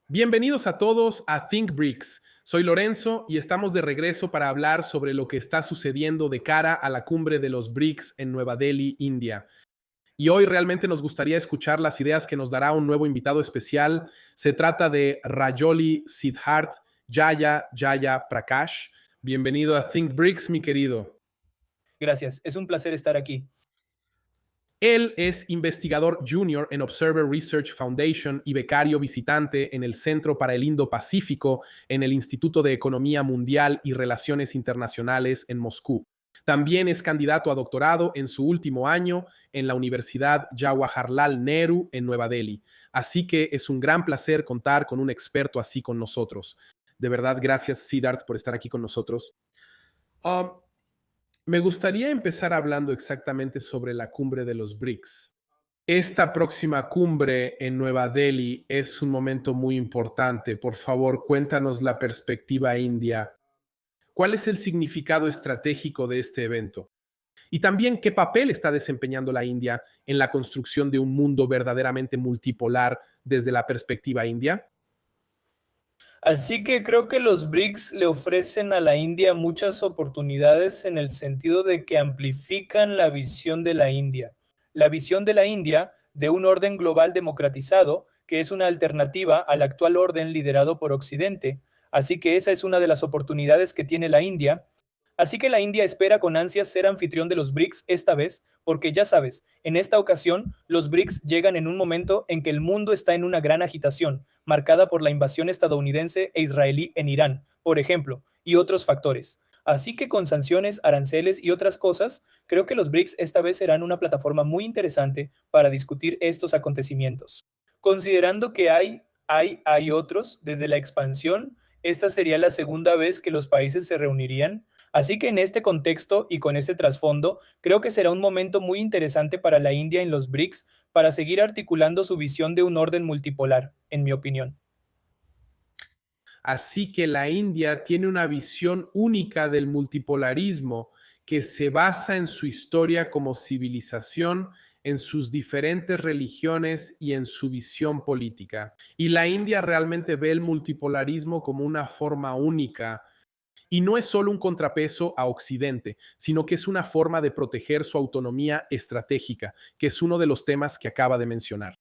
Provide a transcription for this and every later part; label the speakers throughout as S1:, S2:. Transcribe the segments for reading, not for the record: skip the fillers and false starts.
S1: Bienvenidos a todos a Think BRICS. Soy Lorenzo y estamos de regreso para hablar sobre lo que está sucediendo de cara a la cumbre de los BRICS en Nueva Delhi, India. Y hoy realmente nos gustaría escuchar las ideas que nos dará un nuevo invitado especial. Se trata de Rajoli Siddharth Jaya Prakash. Bienvenido a Think BRICS, mi querido.
S2: Gracias, es un placer estar aquí.
S1: Él es investigador junior en Observer Research Foundation y becario visitante en el Centro para el Indo-Pacífico en el Instituto de Economía Mundial y Relaciones Internacionales en Moscú. También es candidato a doctorado en su último año en la Universidad Jawaharlal Nehru en Nueva Delhi. Así que es un gran placer contar con un experto así con nosotros. De verdad, gracias, Siddharth, por estar aquí con nosotros. Um, Me gustaría empezar hablando exactamente sobre la cumbre de los BRICS. Esta próxima cumbre en Nueva Delhi es un momento muy importante. Por favor, cuéntanos la perspectiva india. ¿Cuál es el significado estratégico de este evento? Y también, ¿qué papel está desempeñando la India en la construcción de un mundo verdaderamente multipolar desde la perspectiva india?
S2: Así que creo que los BRICS le ofrecen a la India muchas oportunidades en el sentido de que amplifican la visión de la India. La visión de la India de un orden global democratizado, que es una alternativa al actual orden liderado por Occidente. Así que esa es una de las oportunidades que tiene la India. Así que la India espera con ansias ser anfitrión de los BRICS esta vez, porque ya sabes, en esta ocasión los BRICS llegan en un momento en que el mundo está en una gran agitación, marcada por la invasión estadounidense e israelí en Irán, por ejemplo, y otros factores. Así que con sanciones, aranceles y otras cosas, creo que los BRICS esta vez serán una plataforma muy interesante para discutir estos acontecimientos. Considerando que hay otros, desde la expansión, esta sería la segunda vez que los países se reunirían. Así que en este contexto y con este trasfondo, creo que será un momento muy interesante para la India en los BRICS para seguir articulando su visión de un orden multipolar, en mi opinión.
S1: Así que la India tiene una visión única del multipolarismo que se basa en su historia como civilización, en sus diferentes religiones y en su visión política. Y la India realmente ve el multipolarismo como una forma única y no es solo un contrapeso a Occidente, sino que es una forma de proteger su autonomía estratégica, que es uno de los temas que acaba de mencionar.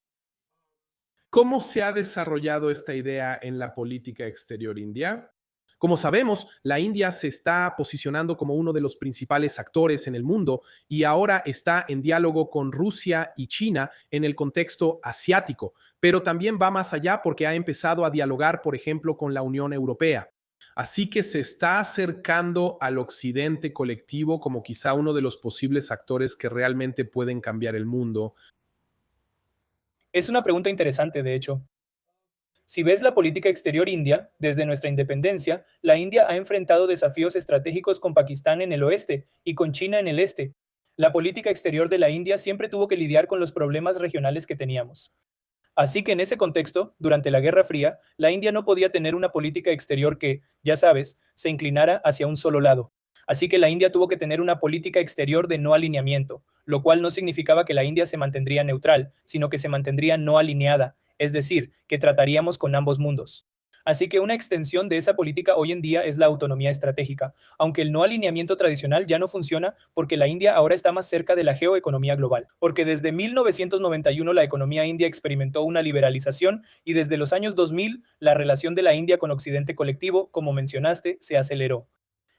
S1: ¿Cómo se ha desarrollado esta idea en la política exterior india? Como sabemos, la India se está posicionando como uno de los principales actores en el mundo y ahora está en diálogo con Rusia y China en el contexto asiático, pero también va más allá porque ha empezado a dialogar, por ejemplo, con la Unión Europea. Así que se está acercando al occidente colectivo como quizá uno de los posibles actores que realmente pueden cambiar el mundo.
S2: Es una pregunta interesante, de hecho. Si ves la política exterior india, desde nuestra independencia, la India ha enfrentado desafíos estratégicos con Pakistán en el oeste y con China en el este. La política exterior de la India siempre tuvo que lidiar con los problemas regionales que teníamos. Así que en ese contexto, durante la Guerra Fría, la India no podía tener una política exterior que, ya sabes, se inclinara hacia un solo lado. Así que la India tuvo que tener una política exterior de no alineamiento, lo cual no significaba que la India se mantendría neutral, sino que se mantendría no alineada, es decir, que trataríamos con ambos mundos. Así que una extensión de esa política hoy en día es la autonomía estratégica, aunque el no alineamiento tradicional ya no funciona porque la India ahora está más cerca de la geoeconomía global, porque desde 1991 la economía india experimentó una liberalización y desde los años 2000 la relación de la India con Occidente colectivo, como mencionaste, se aceleró.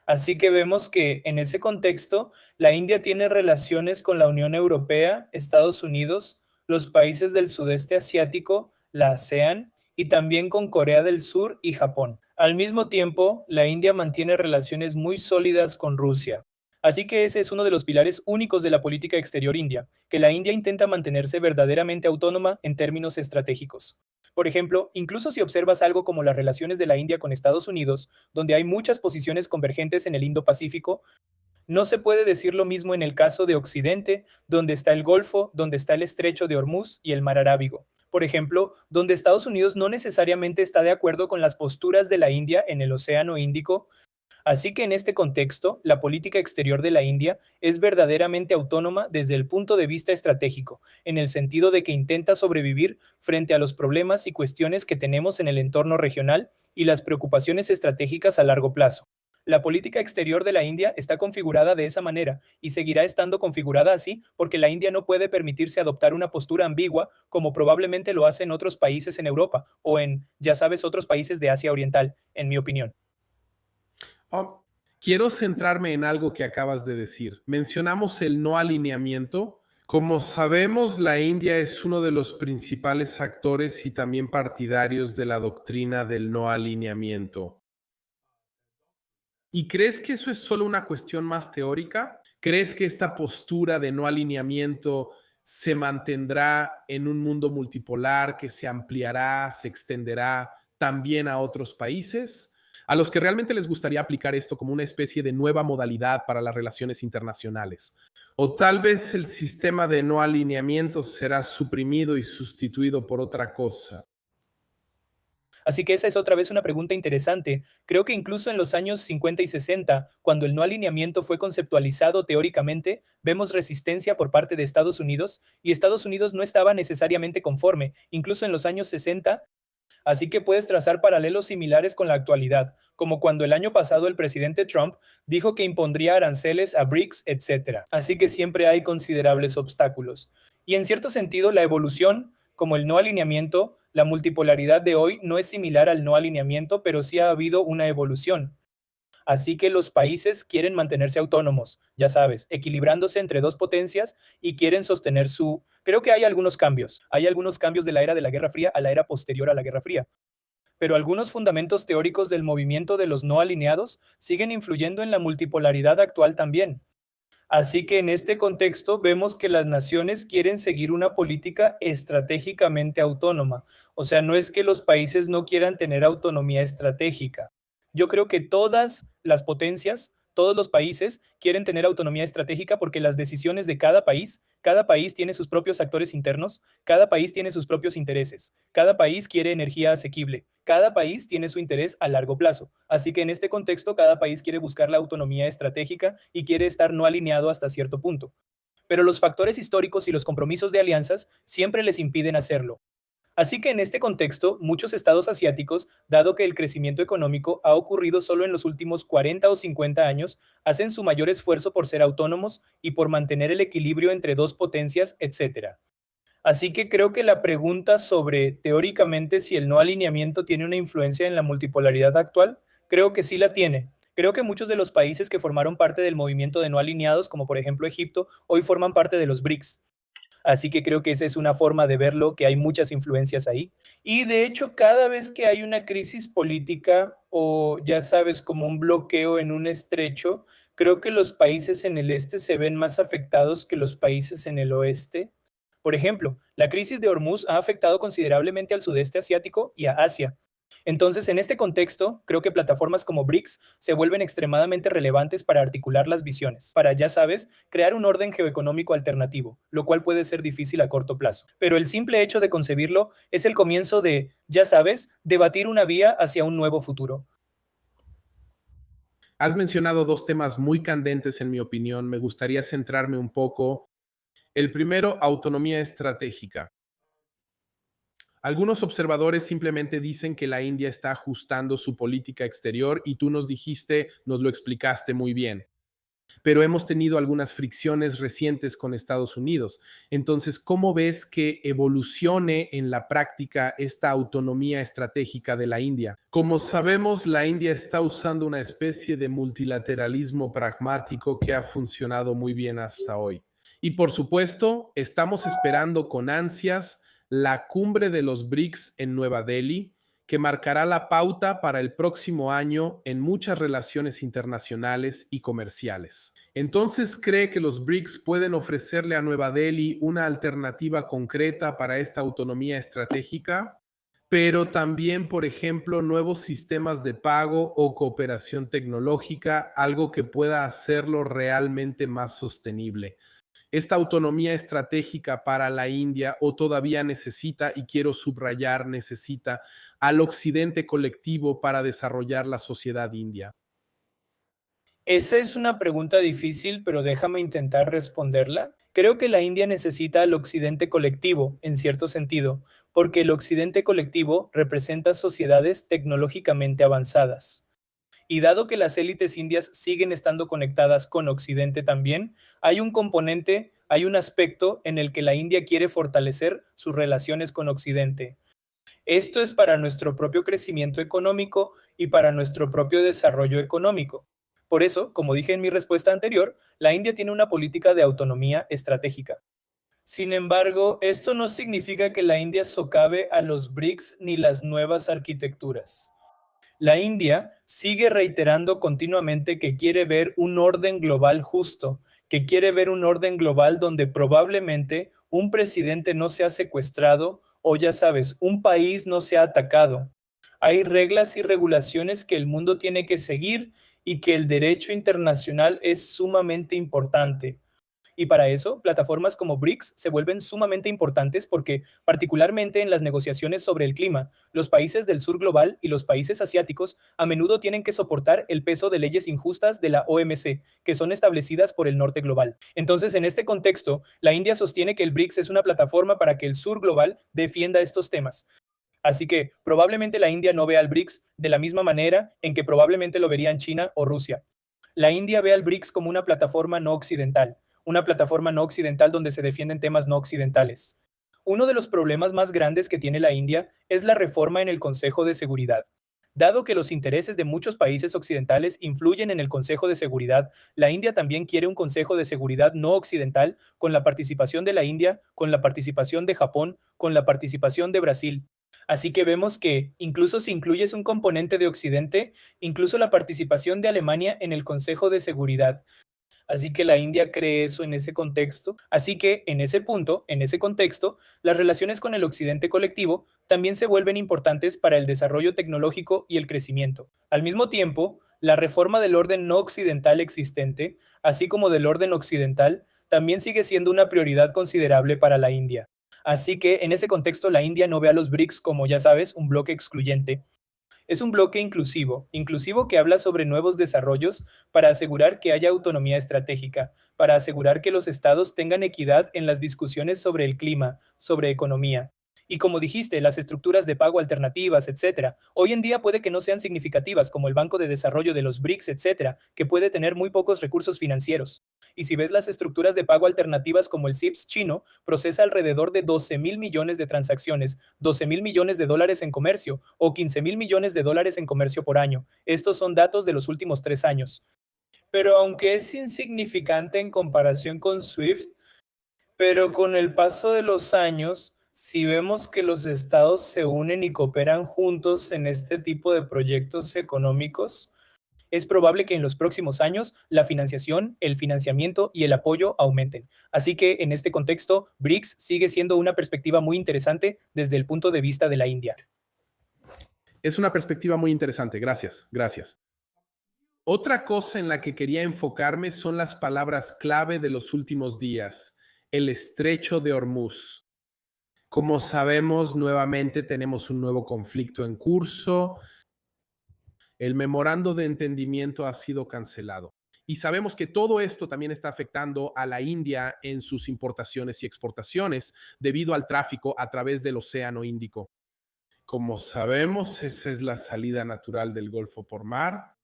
S2: Así que vemos que en ese contexto la India tiene relaciones con la Unión Europea, Estados Unidos, los países del sudeste asiático, la ASEAN y también con Corea del Sur y Japón. Al mismo tiempo, la India mantiene relaciones muy sólidas con Rusia. Así que ese es uno de los pilares únicos de la política exterior india, que la India intenta mantenerse verdaderamente autónoma en términos estratégicos. Por ejemplo, incluso si observas algo como las relaciones de la India con Estados Unidos, donde hay muchas posiciones convergentes en el Indo-Pacífico, no se puede decir lo mismo en el caso de Occidente, donde está el Golfo, donde está el Estrecho de Hormuz y el Mar Arábigo. Por ejemplo, donde Estados Unidos no necesariamente está de acuerdo con las posturas de la India en el Océano Índico. Así que en este contexto, la política exterior de la India es verdaderamente autónoma desde el punto de vista estratégico, en el sentido de que intenta sobrevivir frente a los problemas y cuestiones que tenemos en el entorno regional y las preocupaciones estratégicas a largo plazo. La política exterior de la India está configurada de esa manera y seguirá estando configurada así porque la India no puede permitirse adoptar una postura ambigua como probablemente lo hacen otros países en Europa o en, ya sabes, otros países de Asia Oriental, en mi opinión.
S1: Oh, quiero centrarme en algo que acabas de decir. Mencionamos el no alineamiento. Como sabemos, la India es uno de los principales actores y también partidarios de la doctrina del no alineamiento. ¿Y crees que eso es solo una cuestión más teórica? ¿Crees que esta postura de no alineamiento se mantendrá en un mundo multipolar, que se ampliará, se extenderá también a otros países? A los que realmente les gustaría aplicar esto como una especie de nueva modalidad para las relaciones internacionales. O tal vez el sistema de no alineamiento será suprimido y sustituido por otra cosa.
S2: Así que esa es otra vez una pregunta interesante. Creo que incluso en los años 50 y 60, cuando el no alineamiento fue conceptualizado teóricamente, vemos resistencia por parte de Estados Unidos y Estados Unidos no estaba necesariamente conforme, incluso en los años 60. Así que puedes trazar paralelos similares con la actualidad, como cuando el año pasado el presidente Trump dijo que impondría aranceles a BRICS, etc. Así que siempre hay considerables obstáculos. Y en cierto sentido, la evolución, como el no alineamiento, la multipolaridad de hoy no es similar al no alineamiento, pero sí ha habido una evolución. Así que los países quieren mantenerse autónomos, ya sabes, equilibrándose entre dos potencias y quieren sostener su... Creo que hay algunos cambios. Hay algunos cambios de la era de la Guerra Fría a la era posterior a la Guerra Fría. Pero algunos fundamentos teóricos del movimiento de los no alineados siguen influyendo en la multipolaridad actual también. Así que en este contexto vemos que las naciones quieren seguir una política estratégicamente autónoma. O sea, no es que los países no quieran tener autonomía estratégica. Yo creo que todas las potencias, todos los países quieren tener autonomía estratégica porque las decisiones de cada país tiene sus propios actores internos, cada país tiene sus propios intereses, cada país quiere energía asequible, cada país tiene su interés a largo plazo. Así que en este contexto, cada país quiere buscar la autonomía estratégica y quiere estar no alineado hasta cierto punto. Pero los factores históricos y los compromisos de alianzas siempre les impiden hacerlo. Así que en este contexto, muchos estados asiáticos, dado que el crecimiento económico ha ocurrido solo en los últimos 40 o 50 años, hacen su mayor esfuerzo por ser autónomos y por mantener el equilibrio entre dos potencias, etc. Así que creo que la pregunta sobre teóricamente si el no alineamiento tiene una influencia en la multipolaridad actual, creo que sí la tiene. Creo que muchos de los países que formaron parte del movimiento de no alineados, como por ejemplo Egipto, hoy forman parte de los BRICS. Así que creo que esa es una forma de verlo, que hay muchas influencias ahí. Y de hecho, cada vez que hay una crisis política o ya sabes, como un bloqueo en un estrecho, creo que los países en el este se ven más afectados que los países en el oeste. Por ejemplo, la crisis de Hormuz ha afectado considerablemente al sudeste asiático y a Asia. Entonces, en este contexto, creo que plataformas como BRICS se vuelven extremadamente relevantes para articular las visiones, para, ya sabes, crear un orden geoeconómico alternativo, lo cual puede ser difícil a corto plazo. Pero el simple hecho de concebirlo es el comienzo de, ya sabes, debatir una vía hacia un nuevo futuro.
S1: Has mencionado dos temas muy candentes en mi opinión. Me gustaría centrarme un poco. El primero, autonomía estratégica. Algunos observadores simplemente dicen que la India está ajustando su política exterior y tú nos dijiste, nos lo explicaste muy bien. Pero hemos tenido algunas fricciones recientes con Estados Unidos. Entonces, ¿cómo ves que evolucione en la práctica esta autonomía estratégica de la India? Como sabemos, la India está usando una especie de multilateralismo pragmático que ha funcionado muy bien hasta hoy. Y por supuesto, estamos esperando con ansias la cumbre de los BRICS en Nueva Delhi, que marcará la pauta para el próximo año en muchas relaciones internacionales y comerciales. Entonces, ¿cree que los BRICS pueden ofrecerle a Nueva Delhi una alternativa concreta para esta autonomía estratégica? Pero también, por ejemplo, nuevos sistemas de pago o cooperación tecnológica, algo que pueda hacerlo realmente más sostenible. Esta autonomía estratégica para la India o todavía necesita, y quiero subrayar, necesita al occidente colectivo para desarrollar la sociedad india.
S2: Esa es una pregunta difícil, pero déjame intentar responderla. Creo que la India necesita al occidente colectivo, en cierto sentido, porque el occidente colectivo representa sociedades tecnológicamente avanzadas. Y dado que las élites indias siguen estando conectadas con Occidente también, hay un componente, hay un aspecto en el que la India quiere fortalecer sus relaciones con Occidente. Esto es para nuestro propio crecimiento económico y para nuestro propio desarrollo económico. Por eso, como dije en mi respuesta anterior, la India tiene una política de autonomía estratégica. Sin embargo, esto no significa que la India socave a los BRICS ni las nuevas arquitecturas. La India sigue reiterando continuamente que quiere ver un orden global justo, que quiere ver un orden global donde probablemente un presidente no sea secuestrado o ya sabes, un país no sea atacado. Hay reglas y regulaciones que el mundo tiene que seguir y que el derecho internacional es sumamente importante. Y para eso, plataformas como BRICS se vuelven sumamente importantes porque, particularmente en las negociaciones sobre el clima, los países del sur global y los países asiáticos a menudo tienen que soportar el peso de leyes injustas de la OMC, que son establecidas por el norte global. Entonces, en este contexto, la India sostiene que el BRICS es una plataforma para que el sur global defienda estos temas. Así que probablemente la India no vea al BRICS de la misma manera en que probablemente lo verían China o Rusia. La India ve al BRICS como una plataforma no occidental donde se defienden temas no occidentales. Uno de los problemas más grandes que tiene la India es la reforma en el Consejo de Seguridad. Dado que los intereses de muchos países occidentales influyen en el Consejo de Seguridad, la India también quiere un Consejo de Seguridad no occidental con la participación de la India, con la participación de Japón, con la participación de Brasil. Así que vemos que, incluso si incluyes un componente de Occidente, incluso la participación de Alemania en el Consejo de Seguridad. Así que la India cree eso en ese contexto. Así que en ese punto, en ese contexto, las relaciones con el occidente colectivo también se vuelven importantes para el desarrollo tecnológico y el crecimiento. Al mismo tiempo, la reforma del orden no occidental existente, así como del orden occidental, también sigue siendo una prioridad considerable para la India. Así que en ese contexto la India no ve a los BRICS como, ya sabes, un bloque excluyente. Es un bloque inclusivo, inclusivo que habla sobre nuevos desarrollos para asegurar que haya autonomía estratégica, para asegurar que los estados tengan equidad en las discusiones sobre el clima, sobre economía. Y como dijiste, las estructuras de pago alternativas, etcétera, hoy en día puede que no sean significativas, como el Banco de Desarrollo de los BRICS, etcétera, que puede tener muy pocos recursos financieros. Y si ves las estructuras de pago alternativas como el CIPS chino, procesa alrededor de 12,000 millones de transacciones, 12,000 millones de dólares en comercio o 15,000 millones de dólares en comercio por año. Estos son datos de los últimos 3 años. Pero aunque es insignificante en comparación con SWIFT, pero con el paso de los años, si vemos que los estados se unen y cooperan juntos en este tipo de proyectos económicos, es probable que en los próximos años la financiación, el financiamiento y el apoyo aumenten. Así que en este contexto, BRICS sigue siendo una perspectiva muy interesante desde el punto de vista de la India.
S1: Es una perspectiva muy interesante. Gracias, gracias. Otra cosa en la que quería enfocarme son las palabras clave de los últimos días. El estrecho de Hormuz. Como sabemos, nuevamente tenemos un nuevo conflicto en curso. El memorando de entendimiento ha sido cancelado. Y sabemos que todo esto también está afectando a la India en sus importaciones y exportaciones debido al tráfico a través del Océano Índico. Como sabemos, esa es la salida natural del Golfo por mar.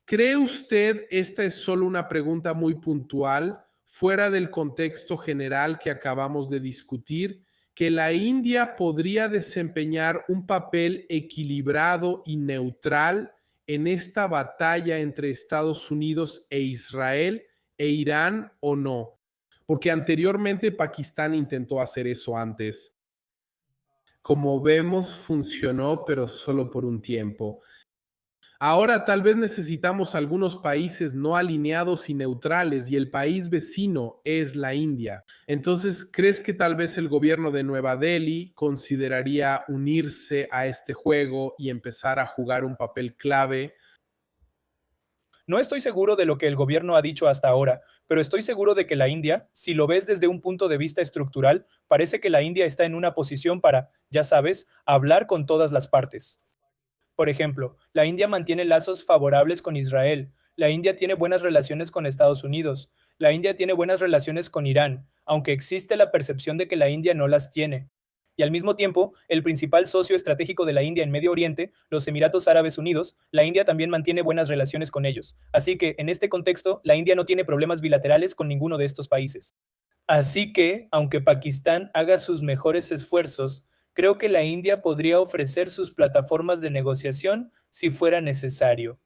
S1: ¿Cree usted esta es solo una pregunta muy puntual, fuera del contexto general que acabamos de discutir, que la India podría desempeñar un papel equilibrado y neutral en esta batalla entre Estados Unidos e Israel e Irán o no? Porque anteriormente Pakistán intentó hacer eso antes. Como vemos, funcionó, pero solo por un tiempo. Ahora tal vez necesitamos algunos países no alineados y neutrales y el país vecino es la India. Entonces, ¿crees que tal vez el gobierno de Nueva Delhi consideraría unirse a este juego y empezar a jugar un papel clave?
S2: No estoy seguro de lo que el gobierno ha dicho hasta ahora, pero estoy seguro de que la India, si lo ves desde un punto de vista estructural, parece que la India está en una posición para, ya sabes, hablar con todas las partes. Por ejemplo, la India mantiene lazos favorables con Israel, la India tiene buenas relaciones con Estados Unidos, la India tiene buenas relaciones con Irán, aunque existe la percepción de que la India no las tiene. Y al mismo tiempo, el principal socio estratégico de la India en Medio Oriente, los Emiratos Árabes Unidos, la India también mantiene buenas relaciones con ellos. Así que, en este contexto, la India no tiene problemas bilaterales con ninguno de estos países. Así que, aunque Pakistán haga sus mejores esfuerzos, creo que la India podría ofrecer sus plataformas de negociación si fuera necesario.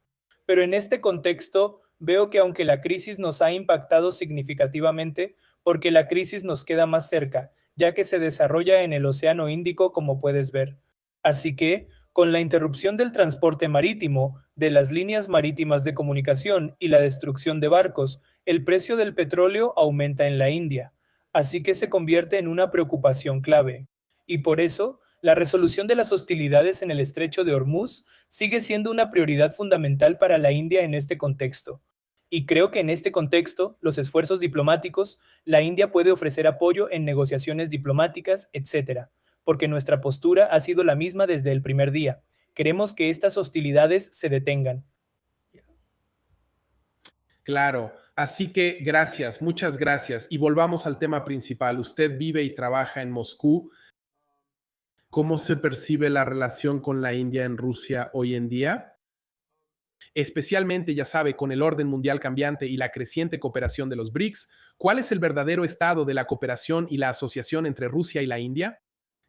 S2: Pero en este contexto, veo que aunque la crisis nos ha impactado significativamente, porque la crisis nos queda más cerca, ya que se desarrolla en el Océano Índico, como puedes ver. Así que, con la interrupción del transporte marítimo, de las líneas marítimas de comunicación y la destrucción de barcos, el precio del petróleo aumenta en la India. Así que se convierte en una preocupación clave. Y por eso, la resolución de las hostilidades en el estrecho de Hormuz sigue siendo una prioridad fundamental para la India en este contexto. Y creo que en este contexto, los esfuerzos diplomáticos, la India puede ofrecer apoyo en negociaciones diplomáticas, etcétera, porque nuestra postura ha sido la misma desde el primer día. Queremos que estas hostilidades se detengan.
S1: Claro, así que gracias, muchas gracias. Y volvamos al tema principal. Usted vive y trabaja en Moscú. ¿Cómo se percibe la relación con la India en Rusia hoy en día? Especialmente, ya sabe, con el orden mundial cambiante y la creciente cooperación de los BRICS, ¿cuál es el verdadero estado de la cooperación y la asociación entre Rusia y la India?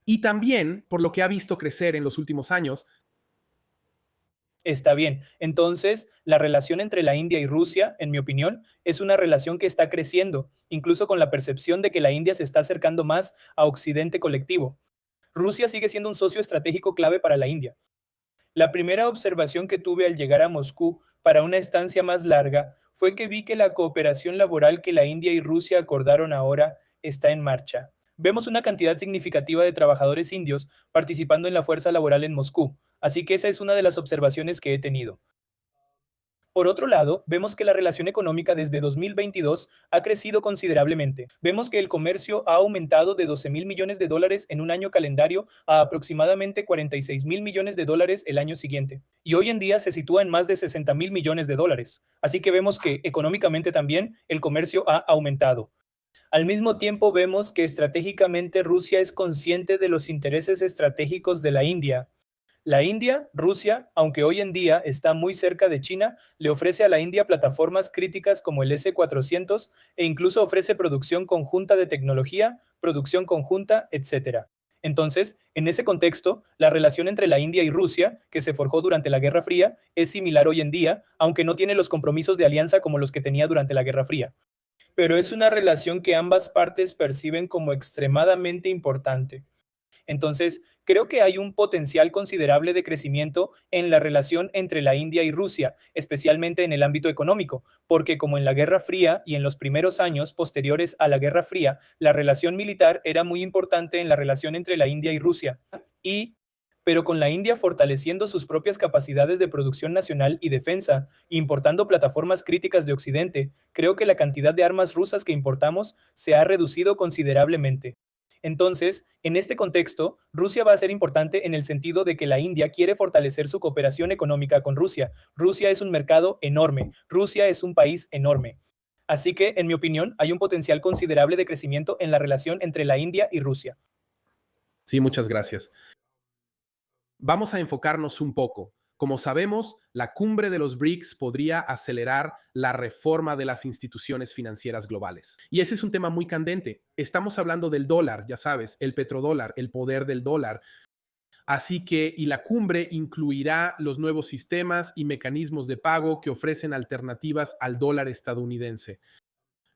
S1: Y también, por lo que ha visto crecer en los últimos años.
S2: Está bien. Entonces, la relación entre la India y Rusia, en mi opinión, es una relación que está creciendo, incluso con la percepción de que la India se está acercando más a Occidente colectivo. Rusia sigue siendo un socio estratégico clave para la India. La primera observación que tuve al llegar a Moscú para una estancia más larga fue que vi que la cooperación laboral que la India y Rusia acordaron ahora está en marcha. Vemos una cantidad significativa de trabajadores indios participando en la fuerza laboral en Moscú, así que esa es una de las observaciones que he tenido. Por otro lado, vemos que la relación económica desde 2022 ha crecido considerablemente. Vemos que el comercio ha aumentado de 12 mil millones de dólares en un año calendario a aproximadamente 46 mil millones de dólares el año siguiente. Y hoy en día se sitúa en más de 60 mil millones de dólares. Así que vemos que económicamente también el comercio ha aumentado. Al mismo tiempo vemos que estratégicamente Rusia es consciente de los intereses estratégicos de la India. La India, Rusia, aunque hoy en día está muy cerca de China, le ofrece a la India plataformas críticas como el S-400 e incluso ofrece producción conjunta de tecnología, producción conjunta, etc. Entonces, en ese contexto, la relación entre la India y Rusia, que se forjó durante la Guerra Fría, es similar hoy en día, aunque no tiene los compromisos de alianza como los que tenía durante la Guerra Fría. Pero es una relación que ambas partes perciben como extremadamente importante. Entonces, creo que hay un potencial considerable de crecimiento en la relación entre la India y Rusia, especialmente en el ámbito económico, porque como en la Guerra Fría y en los primeros años posteriores a la Guerra Fría, la relación militar era muy importante en la relación entre la India y Rusia. Pero con la India fortaleciendo sus propias capacidades de producción nacional y defensa, importando plataformas críticas de Occidente, creo que la cantidad de armas rusas que importamos se ha reducido considerablemente. Entonces, en este contexto, Rusia va a ser importante en el sentido de que la India quiere fortalecer su cooperación económica con Rusia. Rusia es un mercado enorme, Rusia es un país enorme. Así que, en mi opinión, hay un potencial considerable de crecimiento en la relación entre la India y Rusia.
S1: Sí, muchas gracias. Vamos a enfocarnos un poco. Como sabemos, la cumbre de los BRICS podría acelerar la reforma de las instituciones financieras globales. Y ese es un tema muy candente. Estamos hablando del dólar, ya sabes, el petrodólar, el poder del dólar. Así que, y la cumbre incluirá los nuevos sistemas y mecanismos de pago que ofrecen alternativas al dólar estadounidense.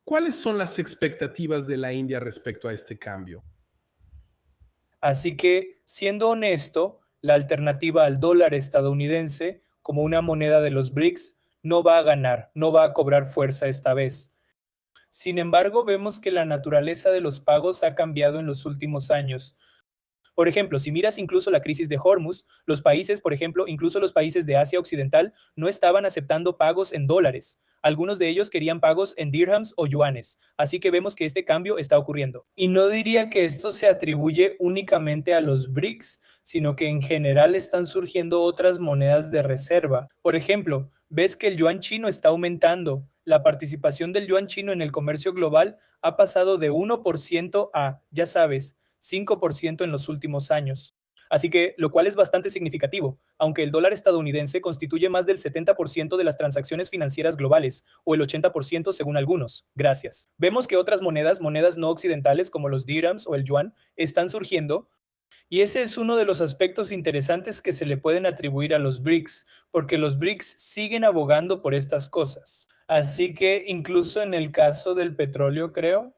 S1: ¿Cuáles son las expectativas de la India respecto a este cambio?
S2: Así que, siendo honesto, la alternativa al dólar estadounidense como una moneda de los BRICS no va a ganar, no va a cobrar fuerza esta vez. Sin embargo, vemos que la naturaleza de los pagos ha cambiado en los últimos años. Por ejemplo, si miras incluso la crisis de Hormuz, los países, por ejemplo, incluso los países de Asia Occidental, no estaban aceptando pagos en dólares. Algunos de ellos querían pagos en dirhams o yuanes, así que vemos que este cambio está ocurriendo. Y no diría que esto se atribuye únicamente a los BRICS, sino que en general están surgiendo otras monedas de reserva. Por ejemplo, ves que el yuan chino está aumentando. La participación del yuan chino en el comercio global ha pasado de 1% a, ya sabes, 5% en los últimos años. Así que, lo cual es bastante significativo, aunque el dólar estadounidense constituye más del 70% de las transacciones financieras globales, o el 80% según algunos. Gracias. Vemos que otras monedas no occidentales como los dirhams o el yuan, están surgiendo, y ese es uno de los aspectos interesantes que se le pueden atribuir a los BRICS, porque los BRICS siguen abogando por estas cosas. Así que incluso en el caso del petróleo, creo,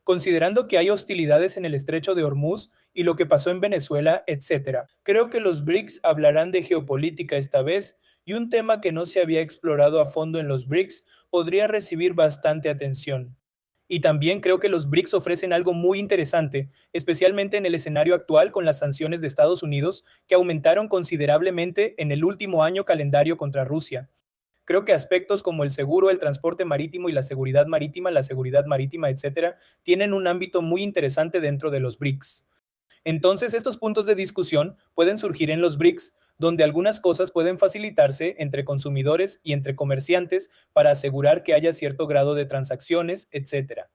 S2: considerando que hay hostilidades en el estrecho de Hormuz y lo que pasó en Venezuela, etcétera. Creo que los BRICS hablarán de geopolítica esta vez, y un tema que no se había explorado a fondo en los BRICS podría recibir bastante atención. Y también creo que los BRICS ofrecen algo muy interesante, especialmente en el escenario actual con las sanciones de Estados Unidos que aumentaron considerablemente en el último año calendario contra Rusia. Creo que aspectos como el seguro, el transporte marítimo y la seguridad marítima, etcétera, tienen un ámbito muy interesante dentro de los BRICS. Entonces, estos puntos de discusión pueden surgir en los BRICS, donde algunas cosas pueden facilitarse entre consumidores y entre comerciantes para asegurar que haya cierto grado de transacciones, etcétera.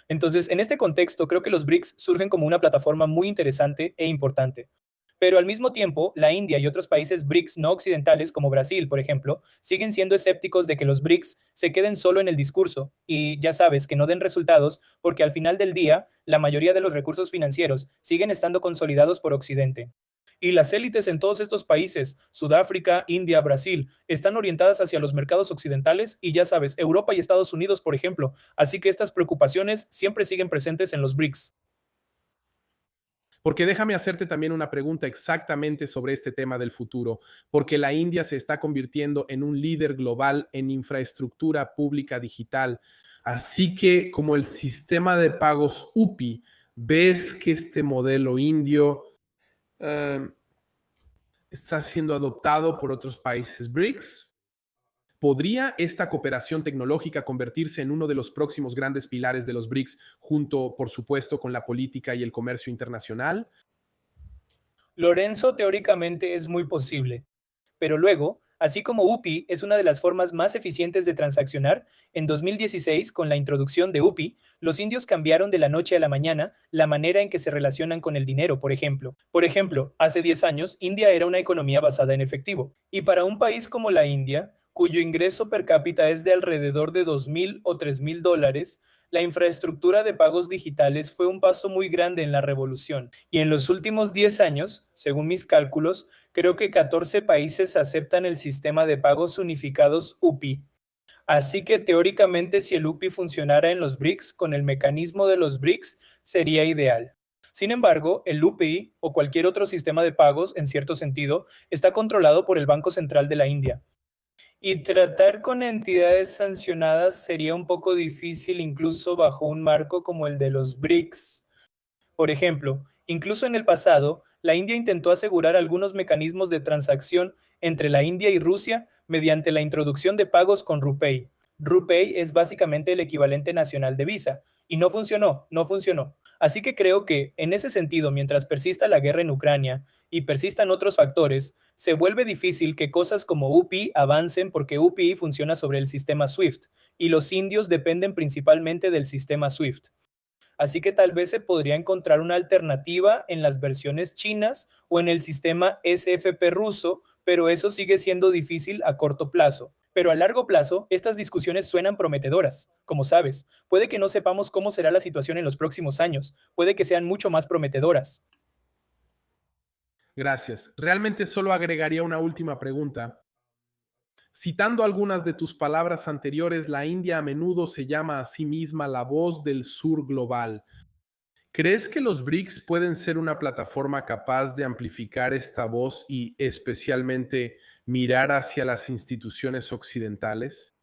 S2: Entonces, en este contexto, creo que los BRICS surgen como una plataforma muy interesante e importante. Pero al mismo tiempo, la India y otros países BRICS no occidentales, como Brasil, por ejemplo, siguen siendo escépticos de que los BRICS se queden solo en el discurso y, ya sabes, que no den resultados, porque al final del día, la mayoría de los recursos financieros siguen estando consolidados por Occidente. Y las élites en todos estos países, Sudáfrica, India, Brasil, están orientadas hacia los mercados occidentales y, ya sabes, Europa y Estados Unidos, por ejemplo. Así que estas preocupaciones siempre siguen presentes en los BRICS.
S1: Porque déjame hacerte también una pregunta exactamente sobre este tema del futuro, porque la India se está convirtiendo en un líder global en infraestructura pública digital. Así que como el sistema de pagos UPI, ves que este modelo indio eh, está siendo adoptado por otros países BRICS. ¿Podría esta cooperación tecnológica convertirse en uno de los próximos grandes pilares de los BRICS, junto, por supuesto, con la política y el comercio internacional?
S2: Lorenzo teóricamente es muy posible, pero luego, así como UPI es una de las formas más eficientes de transaccionar, en 2016, con la introducción de UPI, los indios cambiaron de la noche a la mañana la manera en que se relacionan con el dinero, por ejemplo. Por ejemplo, hace 10 años, India era una economía basada en efectivo, y para un país como la India, cuyo ingreso per cápita es de alrededor de 2.000 o 3.000 dólares, la infraestructura de pagos digitales fue un paso muy grande en la revolución. Y en los últimos 10 años, según mis cálculos, creo que 14 países aceptan el sistema de pagos unificados UPI. Así que teóricamente si el UPI funcionara en los BRICS con el mecanismo de los BRICS sería ideal. Sin embargo, el UPI o cualquier otro sistema de pagos, en cierto sentido, está controlado por el Banco Central de la India. Y tratar con entidades sancionadas sería un poco difícil incluso bajo un marco como el de los BRICS. Por ejemplo, incluso en el pasado, la India intentó asegurar algunos mecanismos de transacción entre la India y Rusia mediante la introducción de pagos con RuPay. RuPay es básicamente el equivalente nacional de Visa, y no funcionó. Así que creo que, en ese sentido, mientras persista la guerra en Ucrania y persistan otros factores, se vuelve difícil que cosas como UPI avancen porque UPI funciona sobre el sistema SWIFT, y los indios dependen principalmente del sistema SWIFT. Así que tal vez se podría encontrar una alternativa en las versiones chinas o en el sistema SFP ruso, pero eso sigue siendo difícil a corto plazo. Pero a largo plazo, estas discusiones suenan prometedoras. Como sabes, puede que no sepamos cómo será la situación en los próximos años, puede que sean mucho más prometedoras.
S1: Gracias. Realmente solo agregaría una última pregunta. Citando algunas de tus palabras anteriores, la India a menudo se llama a sí misma la voz del sur global. ¿Crees que los BRICS pueden ser una plataforma capaz de amplificar esta voz y especialmente mirar hacia las instituciones occidentales?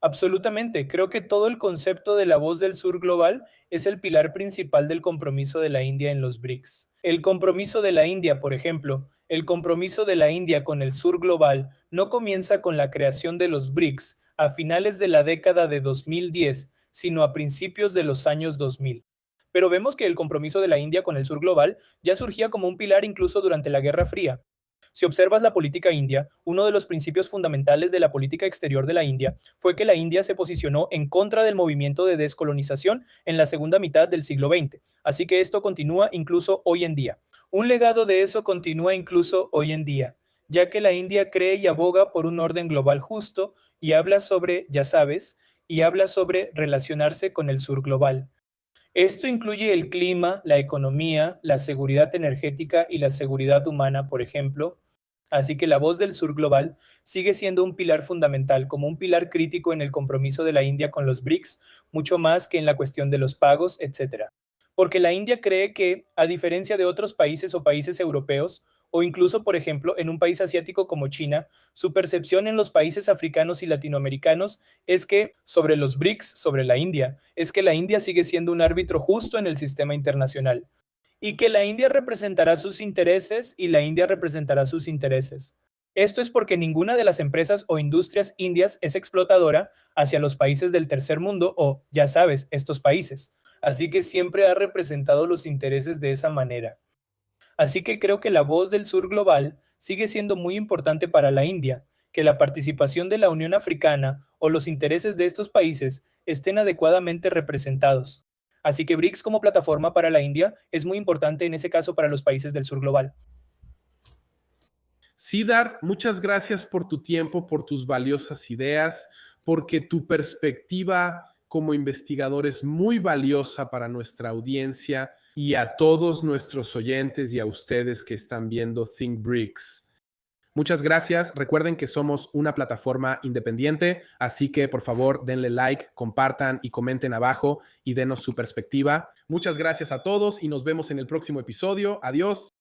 S2: Absolutamente. Creo que todo el concepto de la voz del sur global es el pilar principal del compromiso de la India en los BRICS. El compromiso de la India, por ejemplo, el compromiso de la India con el sur global no comienza con la creación de los BRICS a finales de la década de 2010, sino a principios de los años 2000. Pero vemos que el compromiso de la India con el sur global ya surgía como un pilar incluso durante la Guerra Fría. Si observas la política india, uno de los principios fundamentales de la política exterior de la India fue que la India se posicionó en contra del movimiento de descolonización en la segunda mitad del siglo XX. Así que esto continúa incluso hoy en día. Un legado de eso continúa incluso hoy en día, ya que la India cree y aboga por un orden global justo y habla sobre, ya sabes, y habla sobre relacionarse con el sur global. Esto incluye el clima, la economía, la seguridad energética y la seguridad humana, por ejemplo. Así que la voz del sur global sigue siendo un pilar fundamental, como un pilar crítico en el compromiso de la India con los BRICS, mucho más que en la cuestión de los pagos, etcétera. Porque la India cree que, a diferencia de otros países o países europeos, o incluso, por ejemplo, en un país asiático como China, su percepción en los países africanos y latinoamericanos es que, sobre los BRICS, sobre la India, es que la India sigue siendo un árbitro justo en el sistema internacional y que la India representará sus intereses y la India representará sus intereses. Esto es porque ninguna de las empresas o industrias indias es explotadora hacia los países del tercer mundo o, ya sabes, estos países. Así que siempre ha representado los intereses de esa manera. Así que creo que la voz del sur global sigue siendo muy importante para la India, que la participación de la Unión Africana o los intereses de estos países estén adecuadamente representados. Así que BRICS como plataforma para la India es muy importante en ese caso para los países del sur global.
S1: Siddharth, muchas gracias por tu tiempo, por tus valiosas ideas, porque tu perspectiva como investigador es muy valiosa para nuestra audiencia y a todos nuestros oyentes y a ustedes que están viendo ThinkBricks. Muchas gracias. Recuerden que somos una plataforma independiente, así que por favor denle like, compartan y comenten abajo y denos su perspectiva. Muchas gracias a todos y nos vemos en el próximo episodio. Adiós.